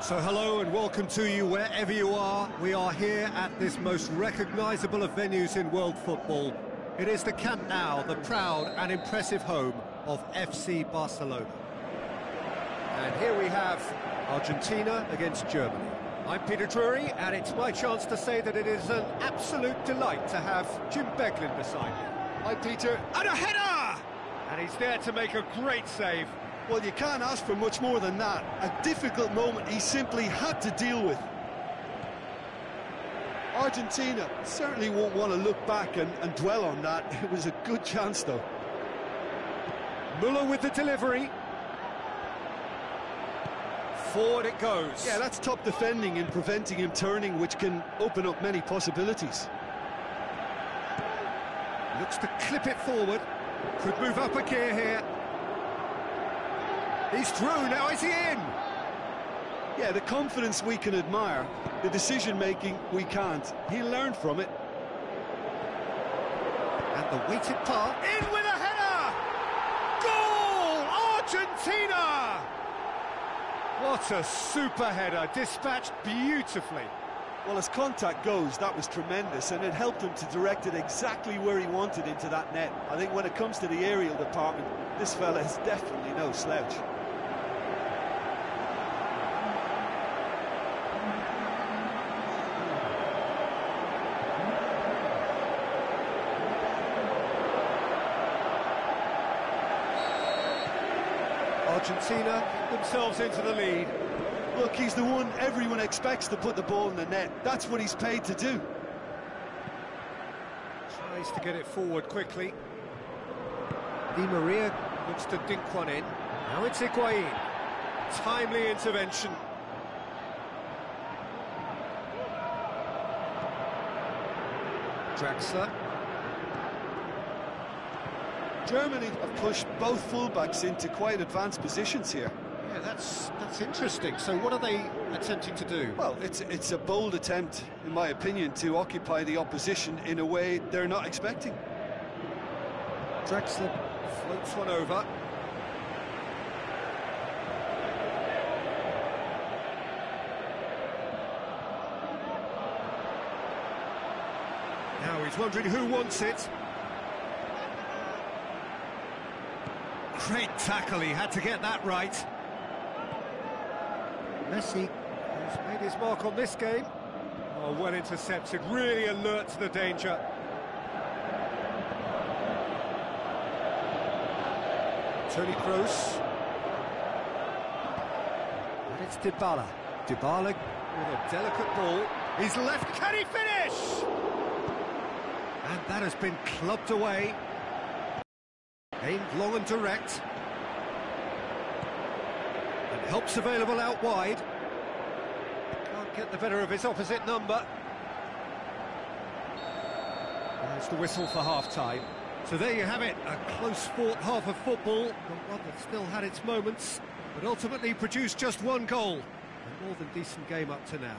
So hello and welcome to you wherever you are. We are here at this most recognisable of venues in world football. It is the Camp Nou, the proud and impressive home of FC Barcelona. And here we have Argentina against Germany. I'm Peter Drury, and it's my chance to say that it is an absolute delight to have Jim Beglin beside me. Hi, Peter. And a header! And he's there to make a great save. Well, you can't ask for much more than that. A difficult moment he simply had to deal with. Argentina certainly won't want to look back and dwell on that. It was a good chance, though. Müller with the delivery. Forward it goes. Yeah, that's top defending and preventing him turning, which can open up many possibilities. Looks to clip it forward. Could move up a gear here. He's through, now is he in? Yeah, the confidence we can admire, the decision-making we can't. He learned from it. And the weighted pass. In with a header! Goal! Argentina! What a super header, dispatched beautifully. Well, as contact goes, that was tremendous, and it helped him to direct it exactly where he wanted into that net. I think when it comes to the aerial department, this fella is definitely no slouch. Argentina themselves into the lead. Look, he's the one everyone expects to put the ball in the net. That's what he's paid to do. Tries to get it forward quickly. Di Maria looks to dink one in. Now it's Higuain. Timely intervention. Draxler. Germany have pushed both fullbacks into quite advanced positions here. Yeah, that's interesting. So what are they attempting to do? Well, it's a bold attempt, in my opinion, to occupy the opposition in a way they're not expecting. Draxler floats one over. Now he's wondering who wants it. Great tackle, he had to get that right. Messi has made his mark on this game. Oh, well intercepted, really alert to the danger. Toni Kroos. And it's Dybala. Dybala with a delicate ball. He's left, can he finish? And that has been clubbed away. Aimed long and direct. And help's available out wide. Can't get the better of his opposite number. There's the whistle for half-time. So there you have it, a close-fought half of football, but one that still had its moments, but ultimately produced just one goal. A more than decent game up to now.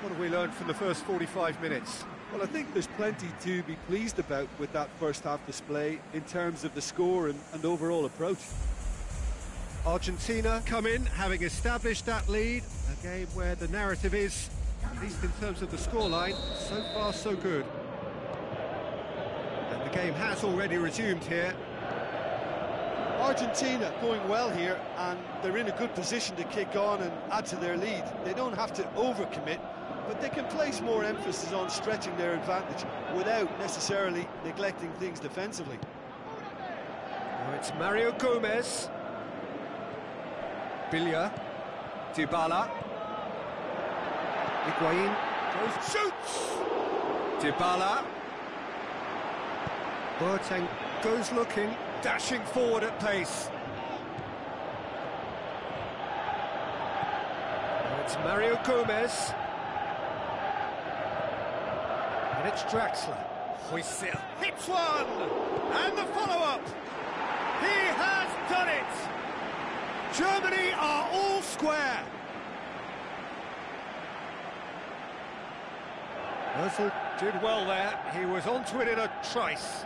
What have we learned from the first 45 minutes? Well, I think there's plenty to be pleased about with that first-half display in terms of the score and overall approach. Argentina come in, having established that lead, a game where the narrative is, at least in terms of the scoreline, so far so good. And the game has already resumed here. Argentina going well here, and they're in a good position to kick on and add to their lead. They don't have to overcommit, but they can place more emphasis on stretching their advantage without necessarily neglecting things defensively. Now it's Mario Gomez. Bilia. Dybala. Higuain goes, shoots! Dybala. Boateng goes looking, dashing forward at pace. Now it's Mario Gomez. And it's Draxler. Huisil hits one! And the follow-up! He has done it! Germany are all square! Ozil did well there. He was onto it in a trice.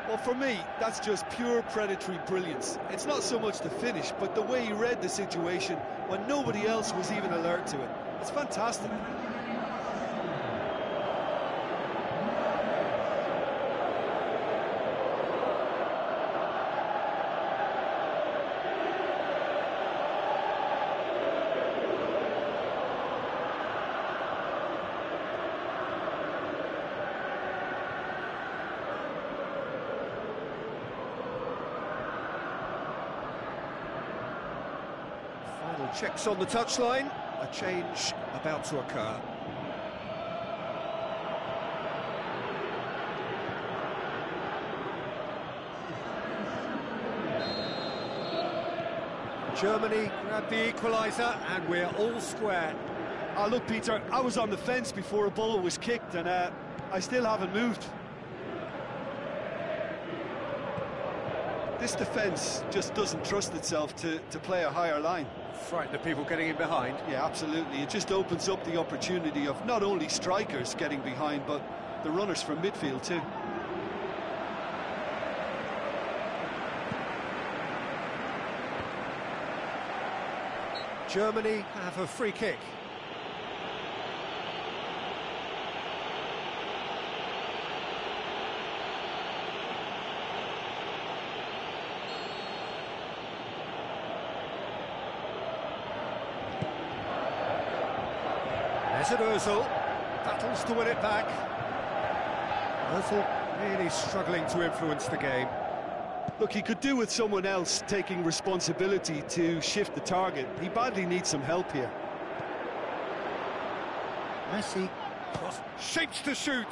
Well, for me, that's just pure predatory brilliance. It's not so much the finish, but the way he read the situation when nobody else was even alert to it. It's fantastic. Final checks on the touchline. A change about to occur. Germany grabbed the equaliser and we're all square. Look, Peter, I was on the fence before a ball was kicked and I still haven't moved. This defence just doesn't trust itself to play a higher line. Frightened of people getting in behind. Yeah, absolutely. It just opens up the opportunity of not only strikers getting behind, but the runners from midfield too. Germany have a free kick. There's an Ozil, battles to win it back. Ozil really struggling to influence the game. Look, he could do with someone else taking responsibility to shift the target. He badly needs some help here. Messi shapes to shoot.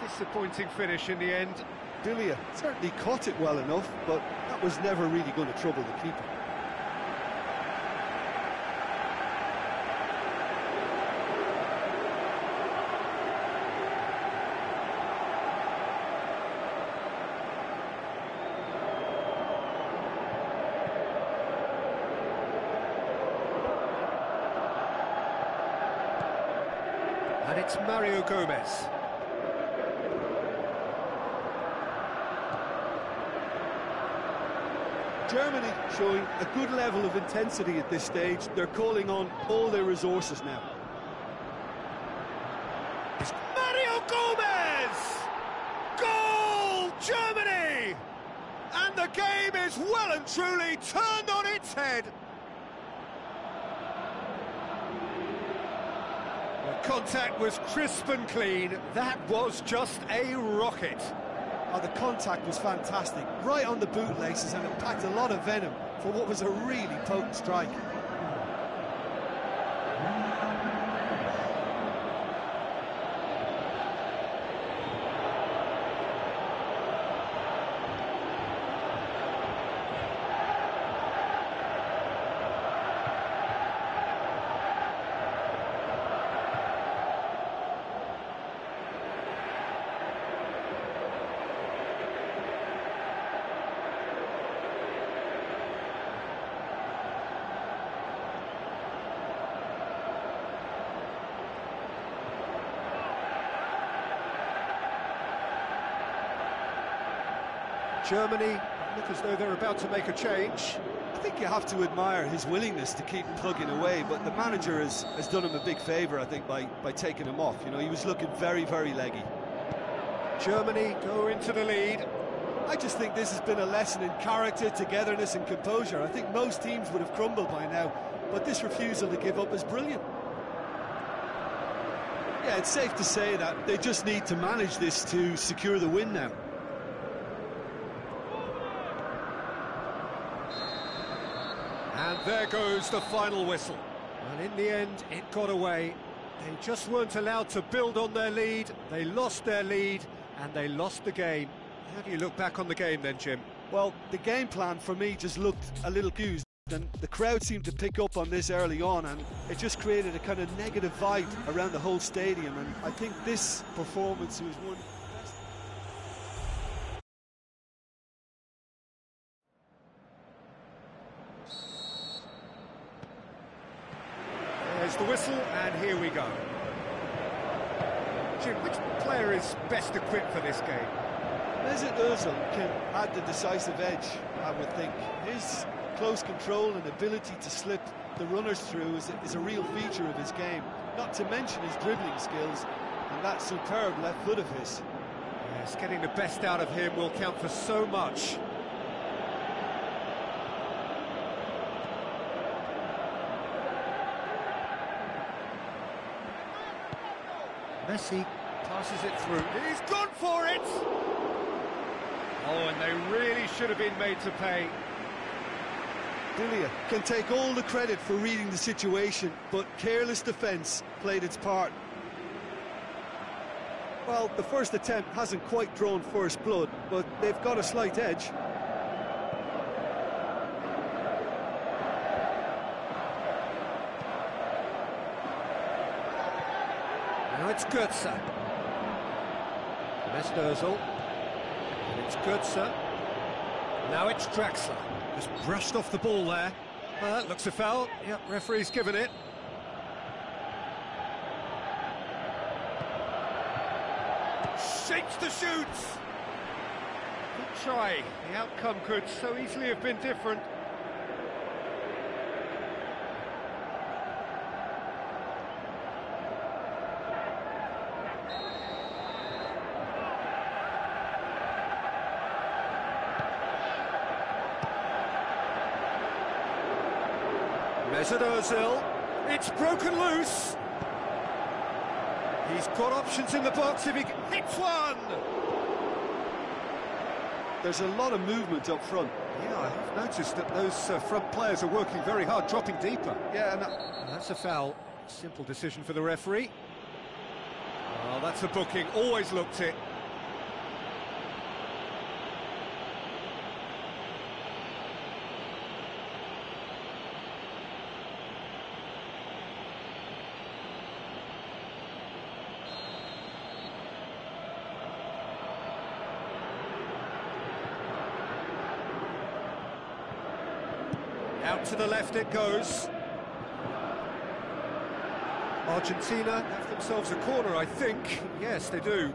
Disappointing finish in the end. Billia certainly caught it well enough, but that was never really going to trouble the keeper. And it's Mario Gomez. Germany showing a good level of intensity at this stage. They're calling on all their resources now. It's Mario Gomez! Goal, Germany! And the game is well and truly turned on its head. Contact was crisp and clean. That was just a rocket. Oh, the contact was fantastic, right on the bootlaces, and it packed a lot of venom for what was a really potent strike. Germany look as though they're about to make a change. I think you have to admire his willingness to keep plugging away, but the manager has done him a big favour, I think, by taking him off. You know, he was looking very, very leggy. Germany go into the lead. I just think this has been a lesson in character, togetherness and composure. I think most teams would have crumbled by now, but this refusal to give up is brilliant. Yeah, it's safe to say that they just need to manage this to secure the win now. And there goes the final whistle. And in the end, it got away. They just weren't allowed to build on their lead. They lost their lead, and they lost the game. How do you look back on the game then, Jim? Well, the game plan for me just looked a little confused, and the crowd seemed to pick up on this early on, and it just created a kind of negative vibe around the whole stadium, and I think this performance was one... There's the whistle, and here we go. Jim, which player is best equipped for this game? Mesut Ozil can add the decisive edge, I would think. His close control and ability to slip the runners through is a real feature of his game, not to mention his dribbling skills and that superb left foot of his. Yes, getting the best out of him will count for so much. Messi passes it through. He's gone for it! Oh, and they really should have been made to pay. Biglia can take all the credit for reading the situation, but careless defence played its part. Well, the first attempt hasn't quite drawn first blood, but they've got a slight edge. Now it's Götze. Mesut Ozil. And it's Götze. Now it's Draxler. Just brushed off the ball there. Well, that looks a foul. Yep, referee's given it. Shakes the shoots. Good try. The outcome could so easily have been different. Mesut Ozil, it's broken loose. He's got options in the box if he hits one. There's a lot of movement up front. Yeah, I've noticed that those front players are working very hard, dropping deeper. Yeah, and that's a foul. Simple decision for the referee. Oh, that's a booking. Always looked it. Out to the left it goes. Argentina have themselves a corner, I think. Yes, they do.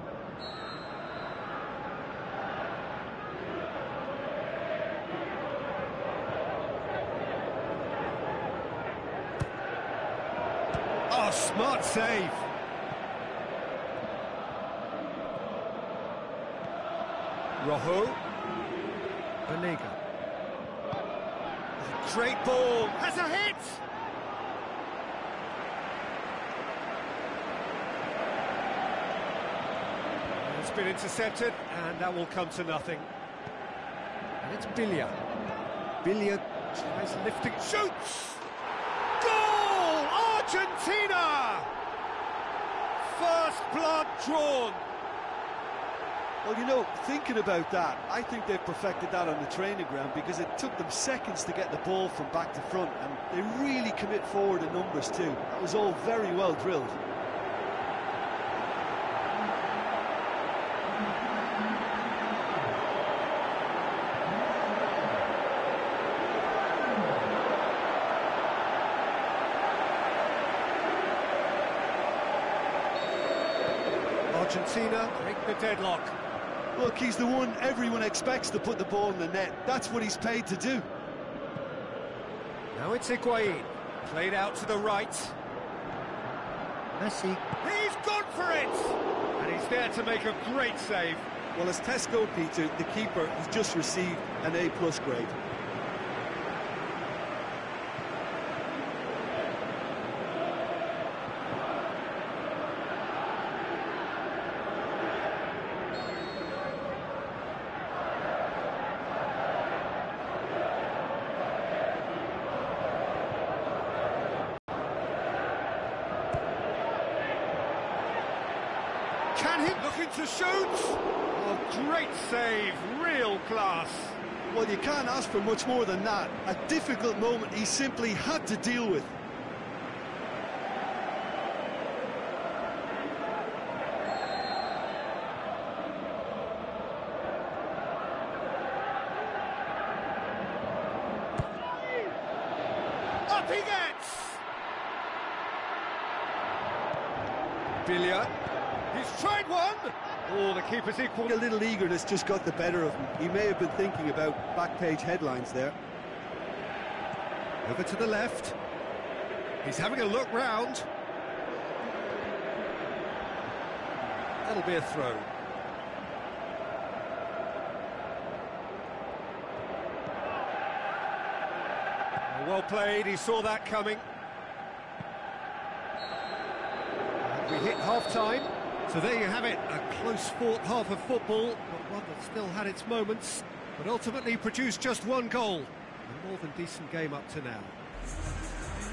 Oh, smart save. Rojo. Banega. Great ball, has a hit! It's been intercepted, and that will come to nothing. And it's Biglia. Biglia tries lifting, shoots! Goal! Argentina! First blood drawn. well, you know, thinking about that, I think they've perfected that on the training ground because it took them seconds to get the ball from back to front, and they really commit forward in numbers too. That was all very well drilled. Argentina break the deadlock. Look, he's the one everyone expects to put the ball in the net. That's what he's paid to do. Now it's Higuain, played out to the right. Messi. He's gone for it! And he's there to make a great save. Well, as Tesco, Peter, the keeper has just received an A+ grade. Can he looking to shoot? Oh, great save, real class. Well, you can't ask for much more than that. A difficult moment he simply had to deal with. Up he gets! Biglia. He's tried one! Oh, the keeper's equal. A little eagerness just got the better of him. He may have been thinking about back page headlines there. Over to the left. He's having a look round. That'll be a throw. Well played, he saw that coming. And we hit half-time. So there you have it, a close-fought half of football, but one that still had its moments, but ultimately produced just one goal. A more than decent game up to now.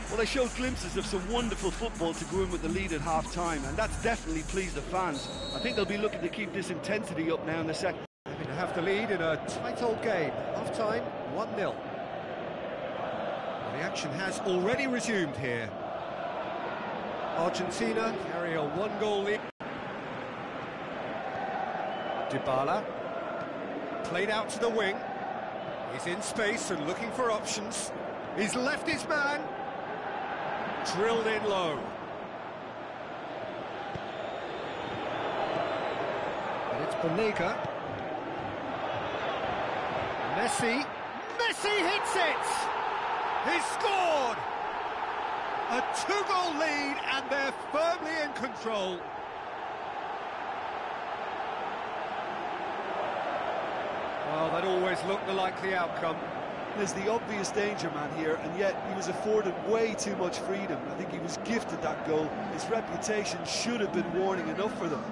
Well, they showed glimpses of some wonderful football to go in with the lead at half-time, and that's definitely pleased the fans. I think they'll be looking to keep this intensity up now in the second. Having to have the lead in a tight old game. Half-time, 1-0. The action has already resumed here. Argentina carry a one-goal lead. Dybala, played out to the wing. He's in space and looking for options. He's left his man. Drilled in low. And it's Banega. Messi hits it! He's scored! A two-goal lead and they're firmly in control. Well, that always looked the likely outcome. There's the obvious danger man here, and yet he was afforded way too much freedom. I think he was gifted that goal. His reputation should have been warning enough for them.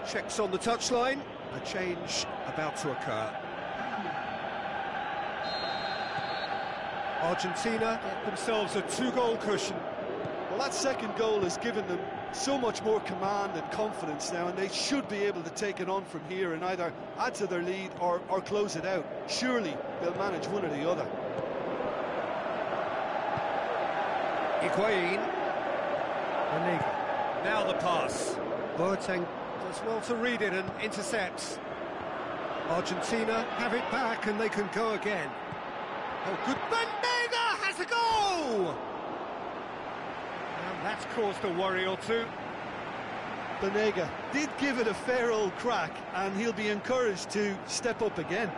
Checks on the touchline, a change about to occur. Argentina get themselves a two-goal cushion. Well, that second goal has given them so much more command and confidence now, and they should be able to take it on from here and either add to their lead or close it out. Surely they'll manage one or the other. Higuain. Banega. Now the pass. Boateng does well to read it and intercepts. Argentina have it back and they can go again. Oh, good. Banega has a goal! And that's caused a worry or two. Banega did give it a fair old crack, and he'll be encouraged to step up again.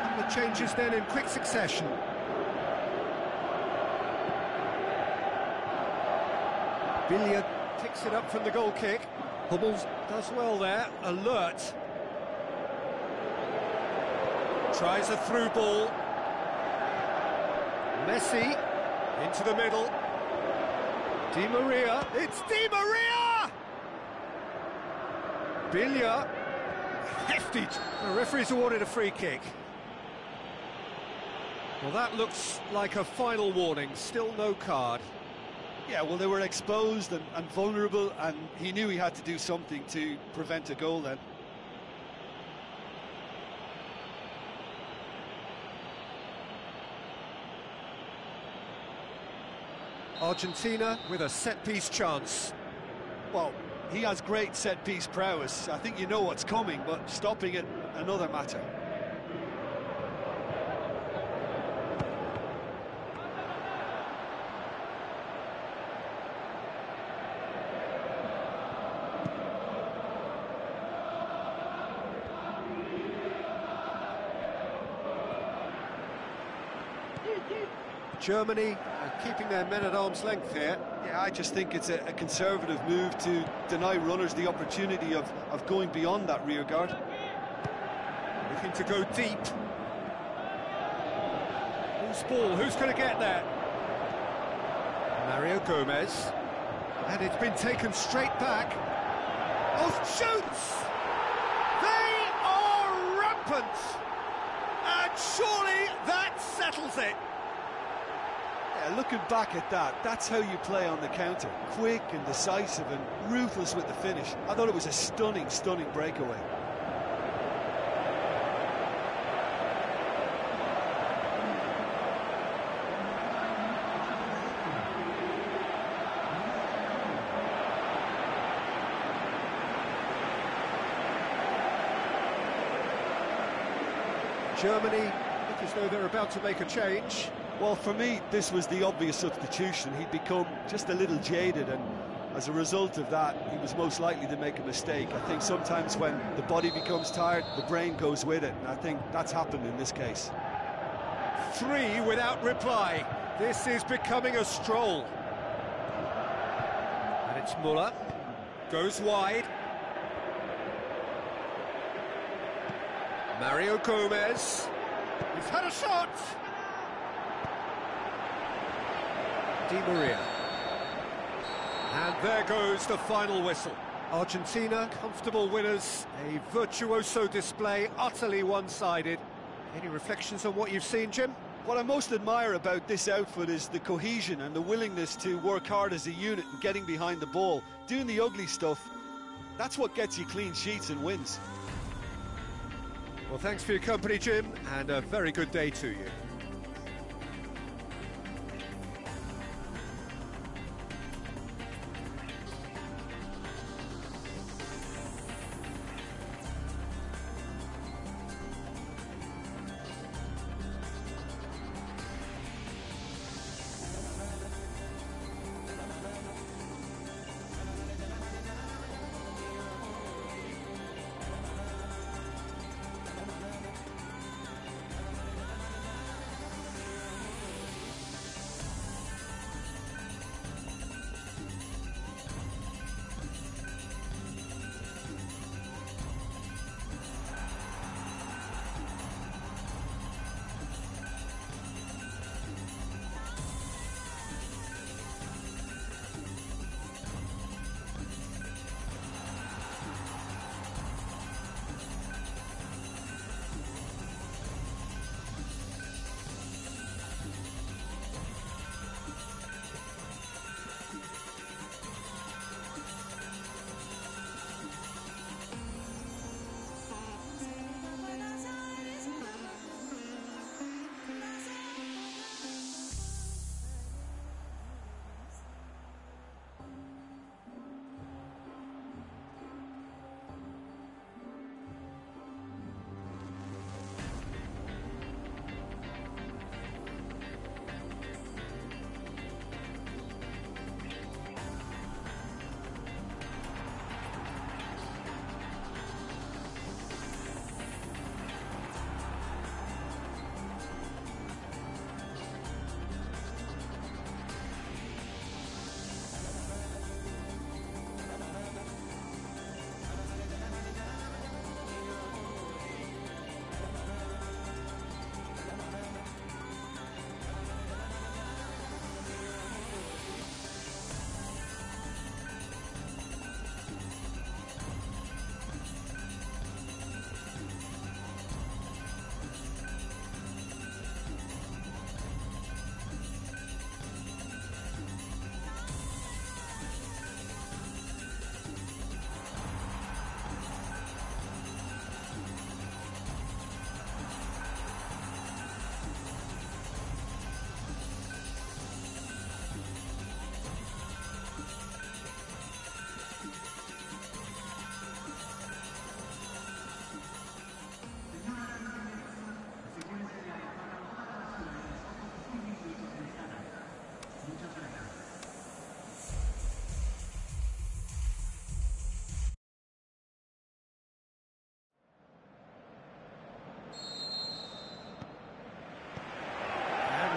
And the changes then in quick succession. Billiard picks it up from the goal kick. Hummels does well there, alert. Tries a through ball. Messi into the middle. Di Maria, it's Di Maria! Billiard, hefty. The referee's awarded a free kick. Well, that looks like a final warning, still no card. Yeah, well, they were exposed and vulnerable, and he knew he had to do something to prevent a goal then. Argentina with a set-piece chance. Well, he has great set-piece prowess. I think you know what's coming, but stopping it, another matter. Germany keeping their men at arm's length here. Yeah, I just think it's a conservative move to deny runners the opportunity of going beyond that rear guard. Looking to go deep. Who's ball? Who's going to get there? Mario Gomez. And it's been taken straight back. Oh, shoots! They are rampant! And surely that settles it. Yeah, looking back at that, that's how you play on the counter. Quick and decisive and ruthless with the finish. I thought it was a stunning, stunning breakaway. Germany look as though they're about to make a change. Well, for me, this was the obvious substitution. He'd become just a little jaded, and as a result of that, he was most likely to make a mistake. I think sometimes when the body becomes tired, the brain goes with it, and I think that's happened in this case. 3 without reply. This is becoming a stroll. And it's Muller. Goes wide. Mario Gomez. He's had a shot. Di Maria. And there goes the final whistle. Argentina, comfortable winners. A virtuoso display, utterly one-sided. Any reflections on what you've seen, Jim? What I most admire about this outfit is the cohesion and the willingness to work hard as a unit and getting behind the ball. Doing the ugly stuff, that's what gets you clean sheets and wins. Well, thanks for your company, Jim, and a very good day to you.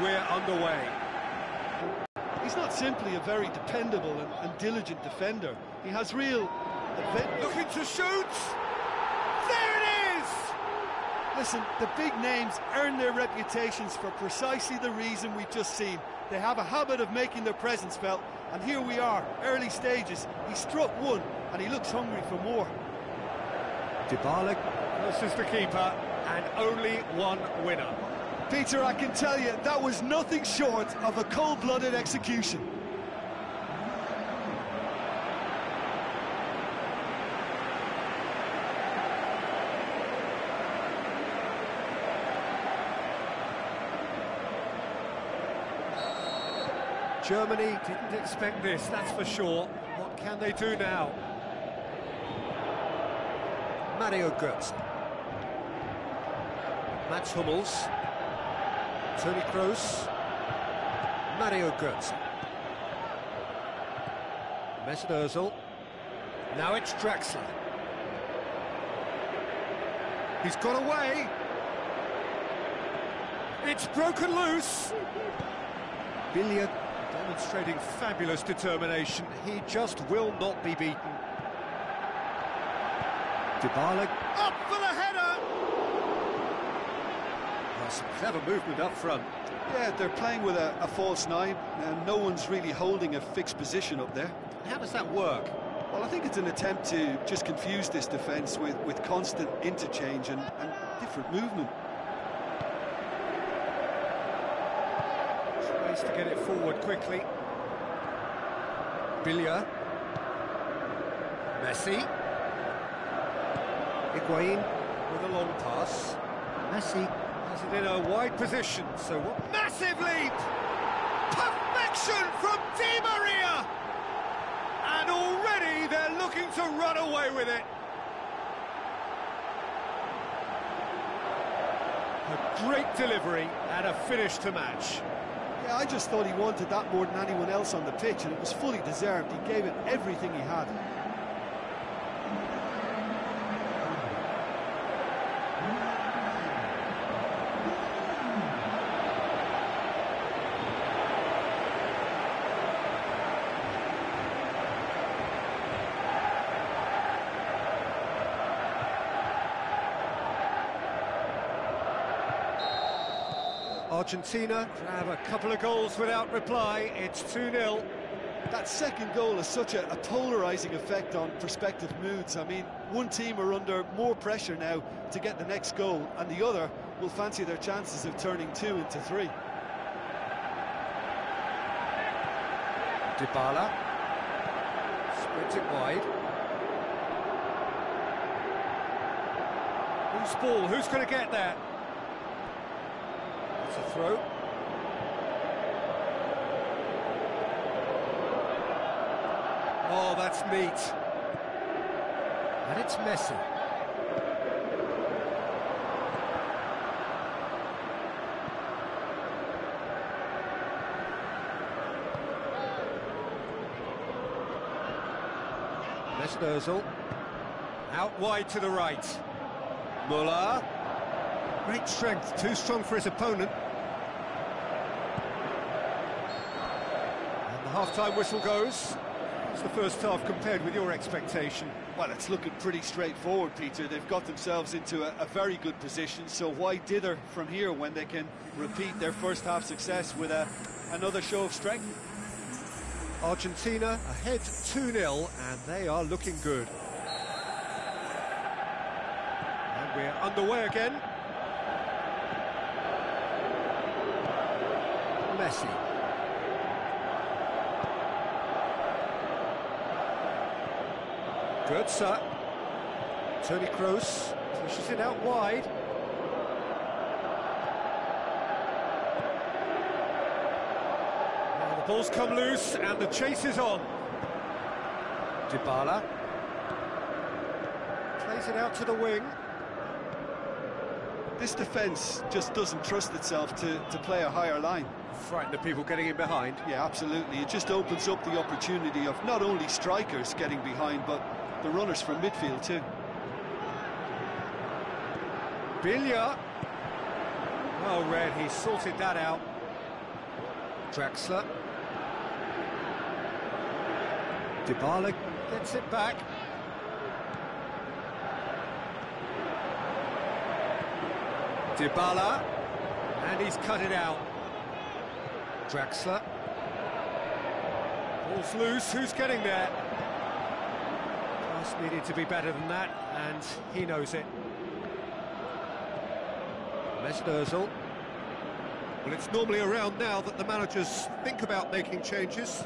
We're underway. He's not simply a very dependable and diligent defender. He has real... Looking to shoot! There it is! Listen, the big names earn their reputations for precisely the reason we've just seen. They have a habit of making their presence felt, and here we are, early stages. He struck one, and he looks hungry for more. Dybala versus the keeper, and only one winner. Peter, I can tell you, that was nothing short of a cold-blooded execution. Germany didn't expect this, that's for sure. What can they do now? Mario Götze. Mats Hummels. Toni Kroos. Mario Götze. Mesut Ozil. Now it's Draxler. He's got away. It's broken loose. Billiard demonstrating fabulous determination. He just will not be beaten. Dybala up for the header. Oh, some clever movement up front. Yeah, they're playing with a false nine, and no one's really holding a fixed position up there. How does that work? Well, I think it's an attempt to just confuse this defence with constant interchange and different movement. Ways to get it forward quickly. Billiard. Messi. Higuain with a long pass. Messi has it in a wide position, so what massive leap! Perfection from Di Maria! And already they're looking to run away with it. A great delivery and a finish to match. Yeah, I just thought he wanted that more than anyone else on the pitch, and it was fully deserved. He gave it everything he had. Argentina grab a couple of goals without reply. It's 2-0. That second goal has such a polarising effect on prospective moods. I mean, one team are under more pressure now to get the next goal, and the other will fancy their chances of turning 2 into 3. Dybala spreads it wide. Who's ball? Who's going to get there? It's a throw. Oh, that's neat. And it's Messi. Mesut Ozil. Out wide to the right. Muller. Great strength, too strong for his opponent. And the half-time whistle goes. It's the first half compared with your expectation. Well, it's looking pretty straightforward, Peter. They've got themselves into a very good position, so why dither from here when they can repeat their first half success with another show of strength? Argentina ahead 2-0, and they are looking good. And we're underway again. Messi. Götze. Toni Kroos pushes it out wide. Now the ball's come loose and the chase is on. Dybala plays it out to the wing. This defence just doesn't trust itself to play a higher line. Frightened of people getting in behind. Yeah, absolutely. It just opens up the opportunity of not only strikers getting behind, but the runners from midfield too. Billiard. Well read, he sorted that out. Draxler. Dybala gets it back. Dybala. And he's cut it out. Draxler. Ball's loose, who's getting there? Pass needed to be better than that, and he knows it. Mesut Ozil. Well, it's normally around now that the managers think about making changes.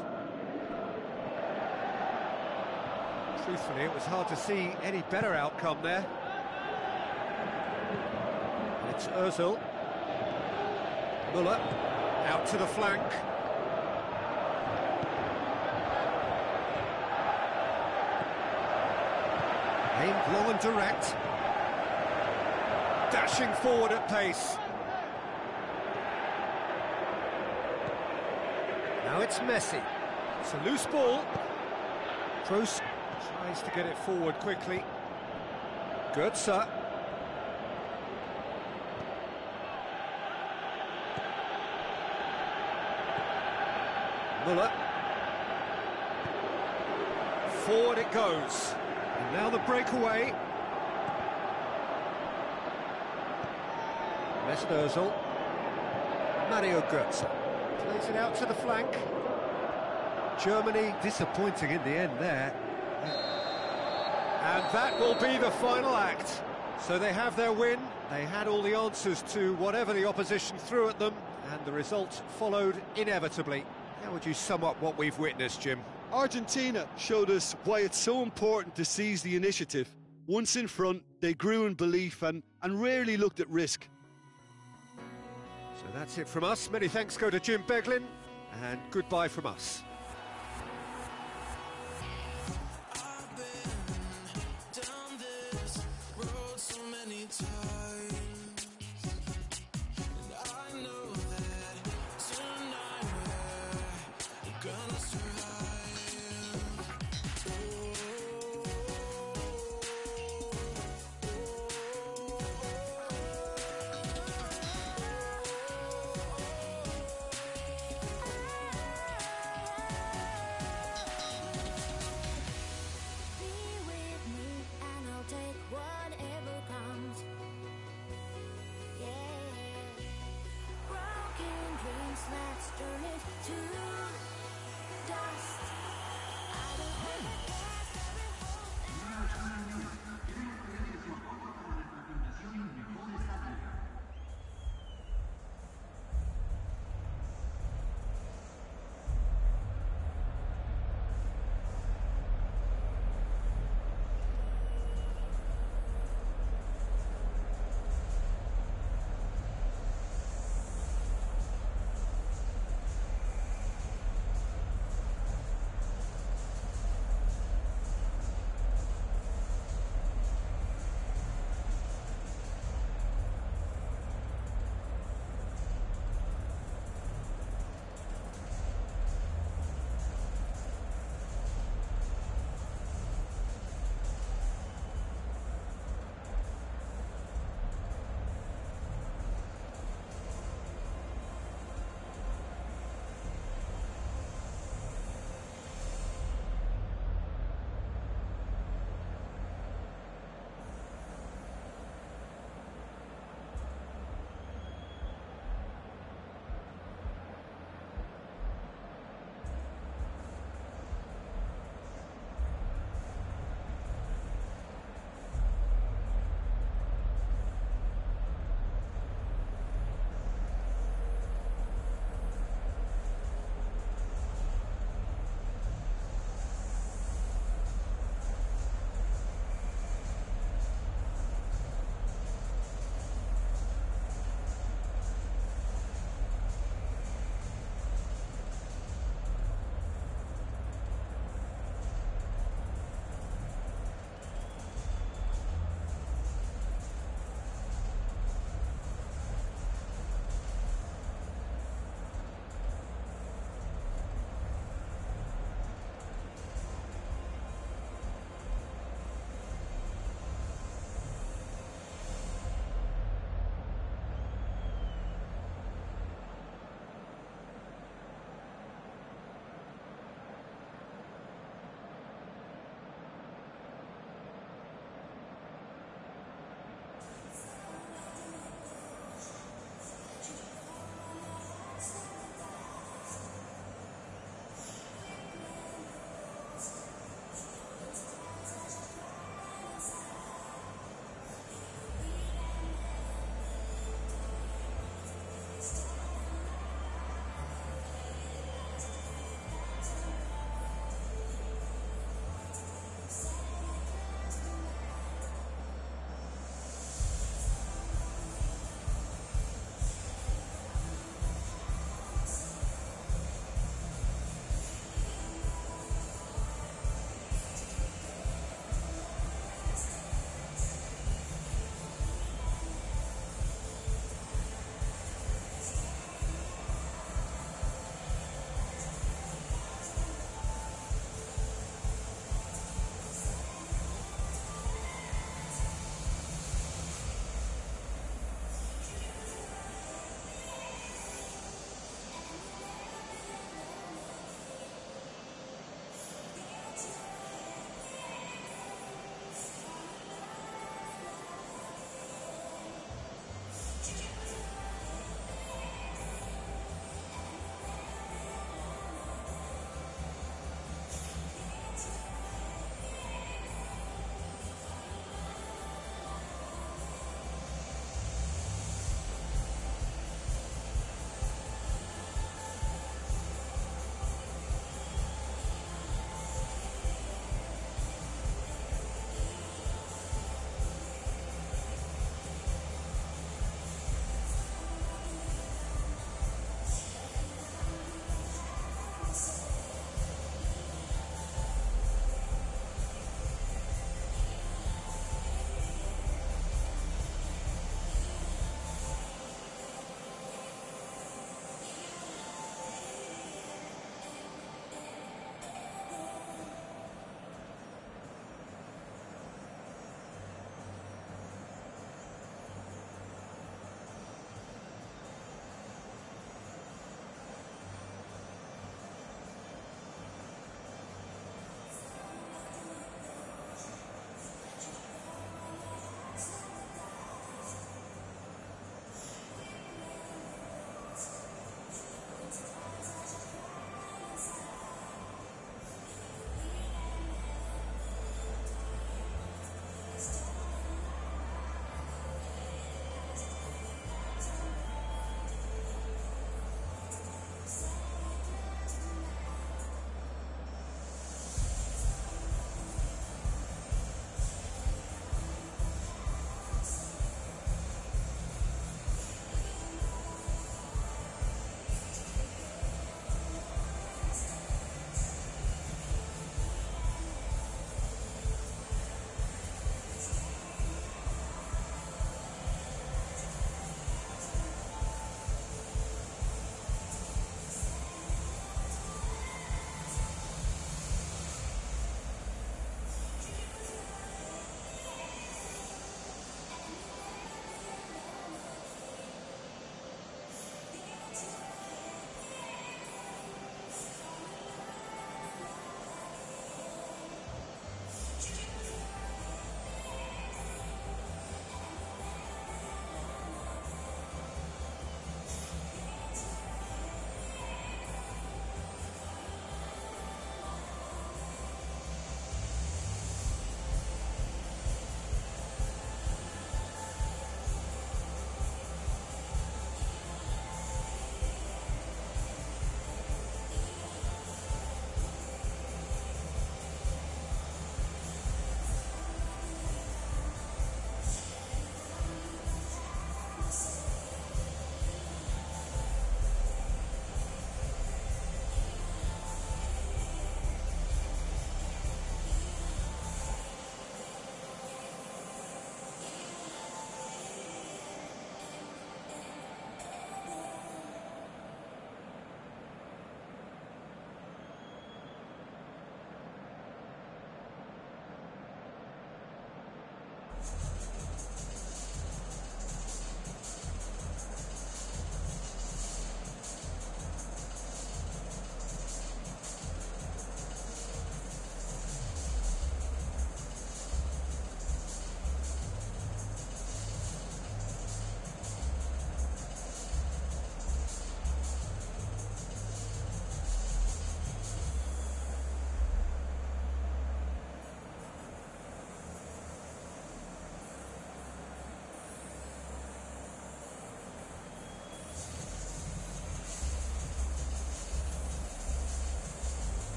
Truthfully, it was hard to see any better outcome there. And it's Ozil. Muller, out to the flank. Aimed long and direct. Dashing forward at pace. Now it's Messi. It's a loose ball. Kroos tries to get it forward quickly. Götze. Muller. Forward it goes. And now the breakaway. Mesut Ozil. Mario Götze. Plays it out to the flank. Germany disappointing in the end there. And that will be the final act. So they have their win. They had all the answers to whatever the opposition threw at them, and the result followed inevitably. How would you sum up what we've witnessed, Jim? Argentina showed us why it's so important to seize the initiative. Once in front, they grew in belief and rarely looked at risk. So that's it from us. Many thanks go to Jim Beglin, and goodbye from us.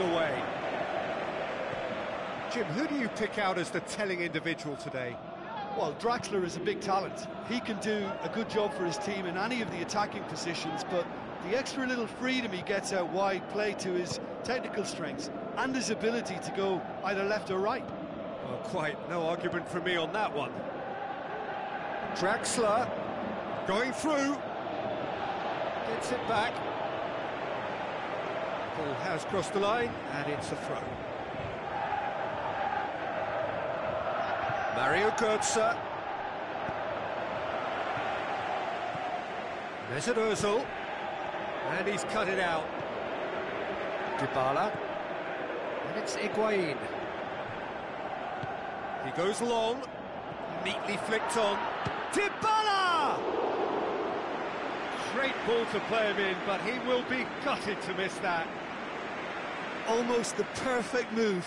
underway. Jim, who do you pick out as the telling individual today? Well, Draxler is a big talent. He can do a good job for his team in any of the attacking positions, but the extra little freedom he gets out wide play to his technical strengths and his ability to go either left or right. Well, quite no argument from me on that one. Draxler going through, gets it back. Ball has crossed the line, and it's a throw. Mario Götze. Mesut Ozil. And he's cut it out. Dybala. And it's Higuain. He goes long. Neatly flicked on. Dybala! Great ball to play him in, but he will be gutted to miss that. Almost the perfect move.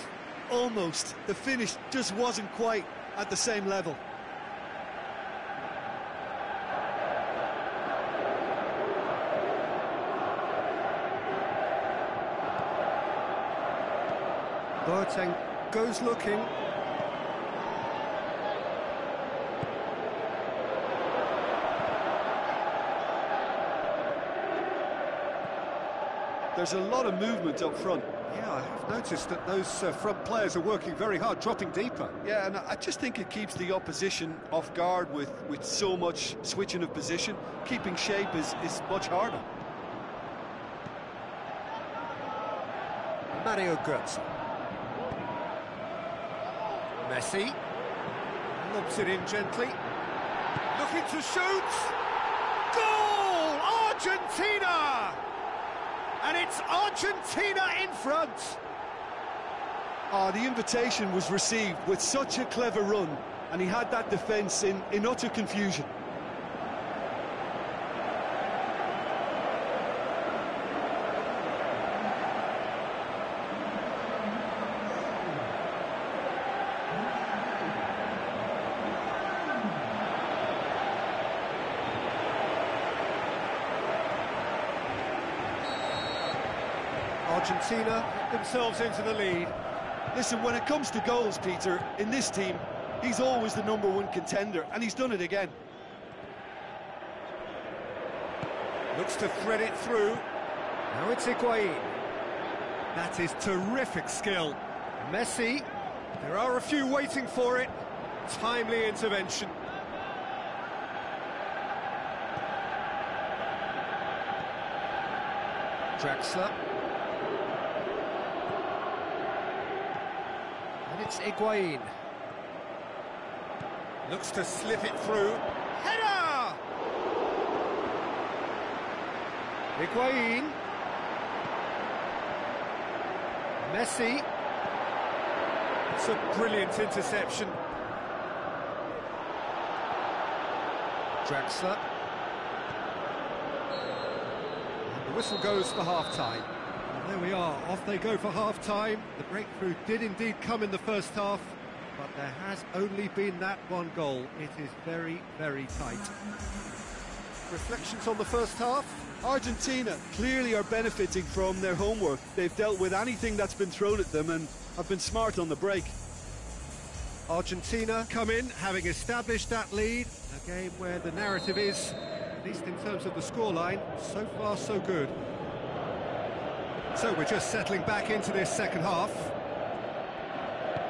Almost. The finish just wasn't quite at the same level. Boateng goes looking. There's a lot of movement up front. Yeah, I have noticed that those front players are working very hard, dropping deeper. Yeah, and I just think it keeps the opposition off guard with so much switching of position. Keeping shape is much harder. Mario Götze. Messi. Lobs it in gently. Looking to shoot. Goal! Argentina! And it's Argentina in front. The invitation was received with such a clever run, and he had that defence in utter confusion. Argentina themselves into the lead. Listen, when it comes to goals, Peter, in this team, he's always the #1 contender, and he's done it again. Looks to thread it through. Now it's Higuain. That is terrific skill. Messi, there are a few waiting for it. Timely intervention. Draxler. And it's Higuain. Looks to slip it through. Header! Higuain. Messi. It's a brilliant interception. Draxler. And the whistle goes for half-time. And there we are, off they go for half-time. The breakthrough did indeed come in the first half, but there has only been that one goal. It is very, very tight. Reflections on the first half? Argentina clearly are benefiting from their homework. They've dealt with anything that's been thrown at them and have been smart on the break. Argentina come in, having established that lead. A game where the narrative is, at least in terms of the scoreline, so far so good. So we're just settling back into this second half.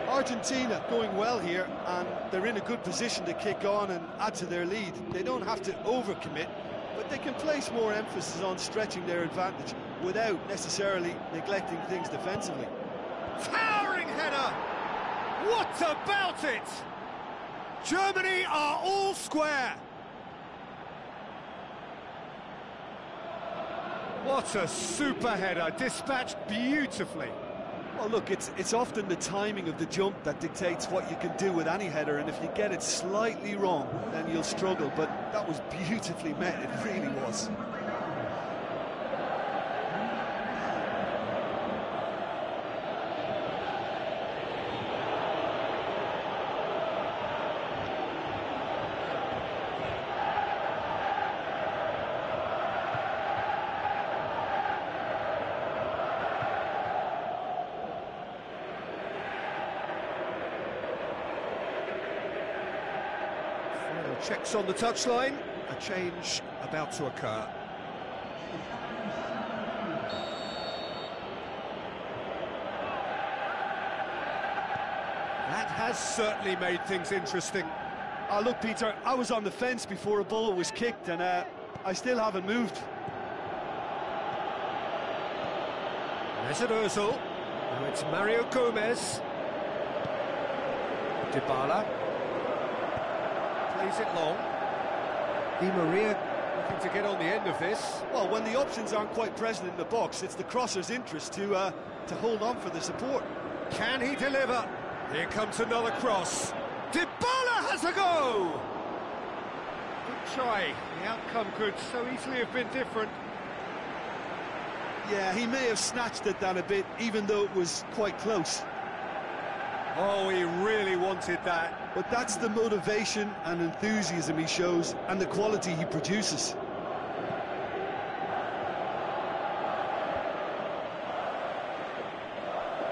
Argentina going well here, and they're in a good position to kick on and add to their lead. They don't have to overcommit, but they can place more emphasis on stretching their advantage without necessarily neglecting things defensively. Towering header! What about it? Germany are all square. What a super header, dispatched beautifully. Well, look, it's often the timing of the jump that dictates what you can do with any header, and if you get it slightly wrong, then you'll struggle, but that was beautifully met, it really was. Checks on the touchline, a change about to occur. That has certainly made things interesting. Look, Peter, I was on the fence before a ball was kicked, and I still haven't moved. Mesut Ozil. Now it's Mario Gomez. Dybala. Plays it long. Di Maria looking to get on the end of this. Well, when the options aren't quite present in the box, it's the crosser's interest to hold on for the support. Can he deliver? Here comes another cross. Dybala has a go! Good try. The outcome could so easily have been different. Yeah, he may have snatched at that a bit, even though it was quite close. Oh, he really wanted that. But that's the motivation and enthusiasm he shows, and the quality he produces.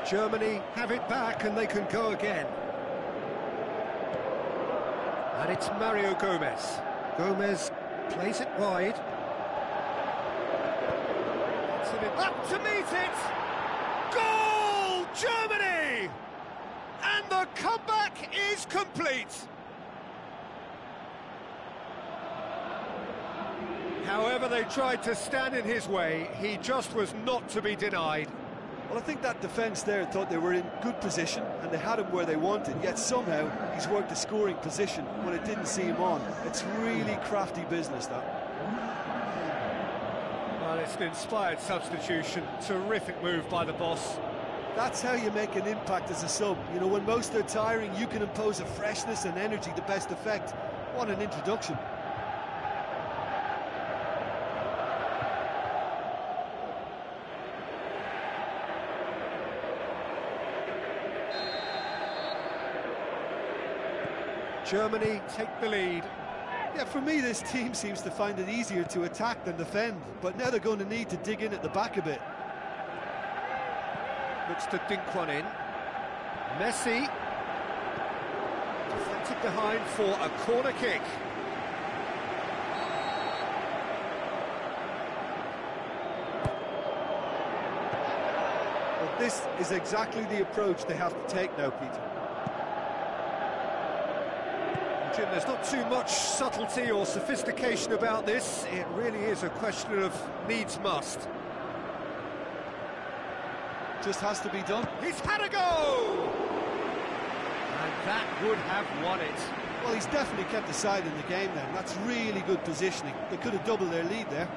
Germany have it back and they can go again. And it's Mario Gomez. Gomez plays it wide. Up to meet it! Goal! Germany! And the comeback is complete. However they tried to stand in his way, he just was not to be denied. Well, I think that defence there thought they were in good position and they had him where they wanted, yet somehow he's worked a scoring position when it didn't see him on. It's really crafty business, that. Well, it's an inspired substitution. Terrific move by the boss. That's how you make an impact as a sub. You know, when most are tiring, you can impose a freshness and energy to best effect. What an introduction. Germany take the lead. Yeah, for me, this team seems to find it easier to attack than defend, but now they're going to need to dig in at the back a bit. Looks to dink one in. Messi. Deflected behind for a corner kick. Well, this is exactly the approach they have to take now, Peter. Jim, there's not too much subtlety or sophistication about this. It really is a question of needs must. Just has to be done. He's had a go! And that would have won it. Well, he's definitely kept the side in the game then. That's really good positioning. They could have doubled their lead there.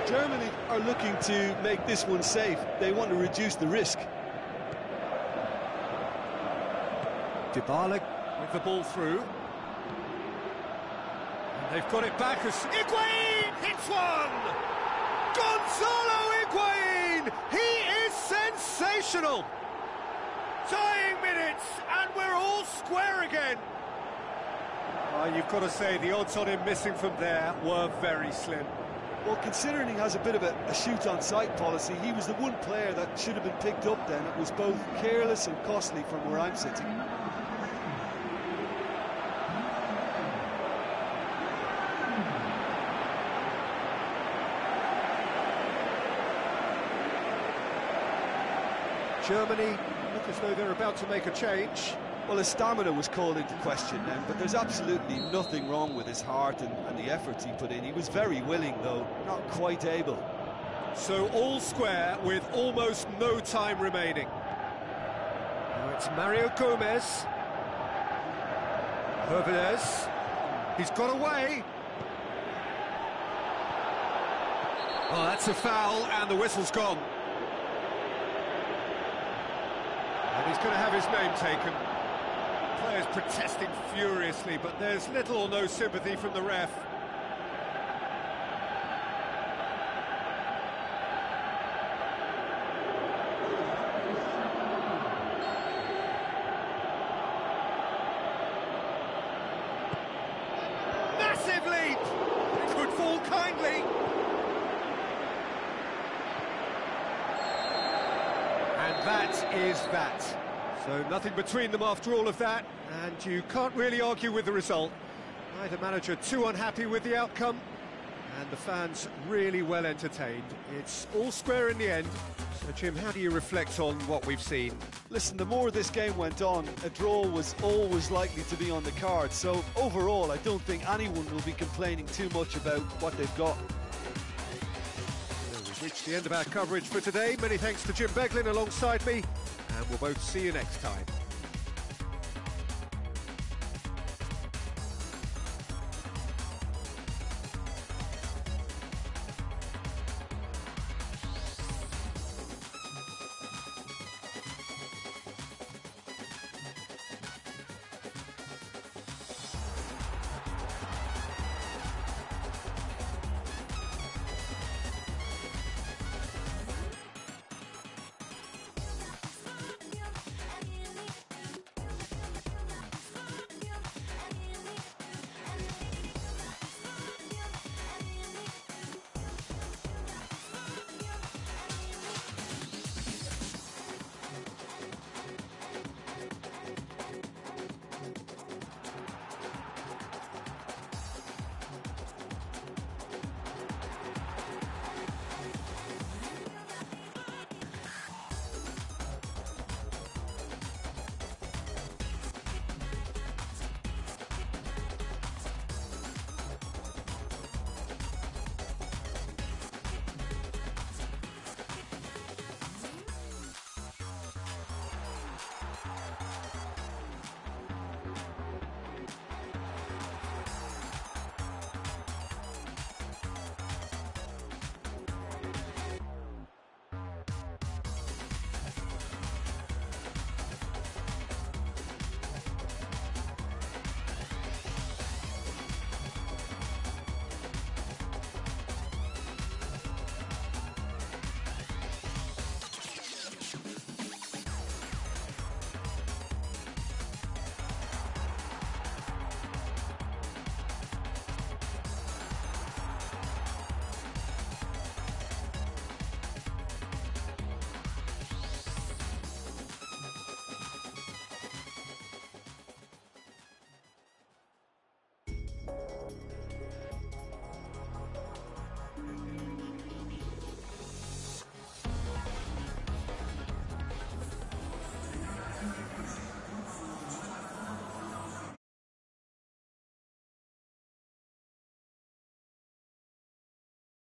Germany are looking to make this one safe. They want to reduce the risk. Dybala with the ball through. And they've got it back as Higuain hits one! Gonzalo Higuain! He is sensational! Dying minutes, and we're all square again. You've got to say the odds on him missing from there were very slim. Well, considering he has a bit of a shoot-on-sight policy, he was the one player that should have been picked up then. It was both careless and costly from where I'm sitting. Germany look as though they're about to make a change. Well, his stamina was called into question then, but there's absolutely nothing wrong with his heart and the efforts he put in. He was very willing, though, not quite able. So all square with almost no time remaining. Now it's Mario Gomez. Hervedez. He's got away. Oh, that's a foul, and the whistle's gone. And he's going to have his name taken. Players protesting furiously, but there's little or no sympathy from the ref. Massive leap! It could fall kindly. And that is that. So nothing between them after all of that, and you can't really argue with the result. Neither manager too unhappy with the outcome, and the fans really well entertained. It's all square in the end. So Jim, how do you reflect on what we've seen? Listen, the more this game went on, a draw was always likely to be on the card. So overall, I don't think anyone will be complaining too much about what they've got. Well, we've reached the end of our coverage for today. Many thanks to Jim Beglin alongside me, and we'll both see you next time.